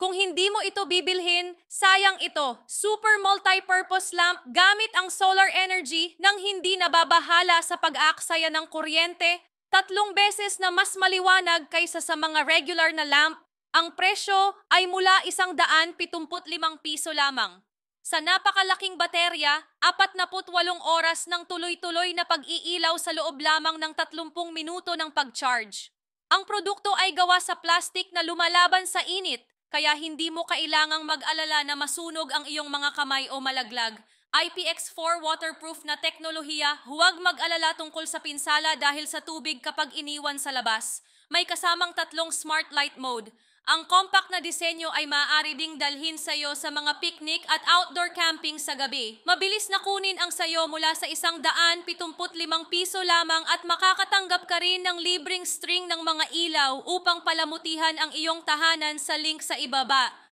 Kung hindi mo ito bibilhin, sayang ito. Super multi-purpose lamp gamit ang solar energy nang hindi nababahala sa pag-aaksaya ng kuryente, 3 beses na mas maliwanag kaysa sa mga regular na lamp. Ang presyo ay mula ₱175 lamang. Sa napakalaking baterya, 48 oras ng tuloy-tuloy na pag-iilaw sa loob lamang ng 30 minuto ng pag-charge. Ang produkto ay gawa sa plastic na lumalaban sa init, kaya hindi mo kailangang mag-alala na masunog ang iyong mga kamay o malaglag. IPX4 waterproof na teknolohiya, huwag mag-alala tungkol sa pinsala dahil sa tubig kapag iniwan sa labas. May kasamang 3 smart light mode. Ang compact na disenyo ay maaari ding dalhin sa iyo sa mga picnic at outdoor camping sa gabi. Mabilis na kunin ang sayo mula sa ₱175 lamang at makakatanggap ka rin ng libreng string ng mga ilaw upang palamutihan ang iyong tahanan sa link sa ibaba.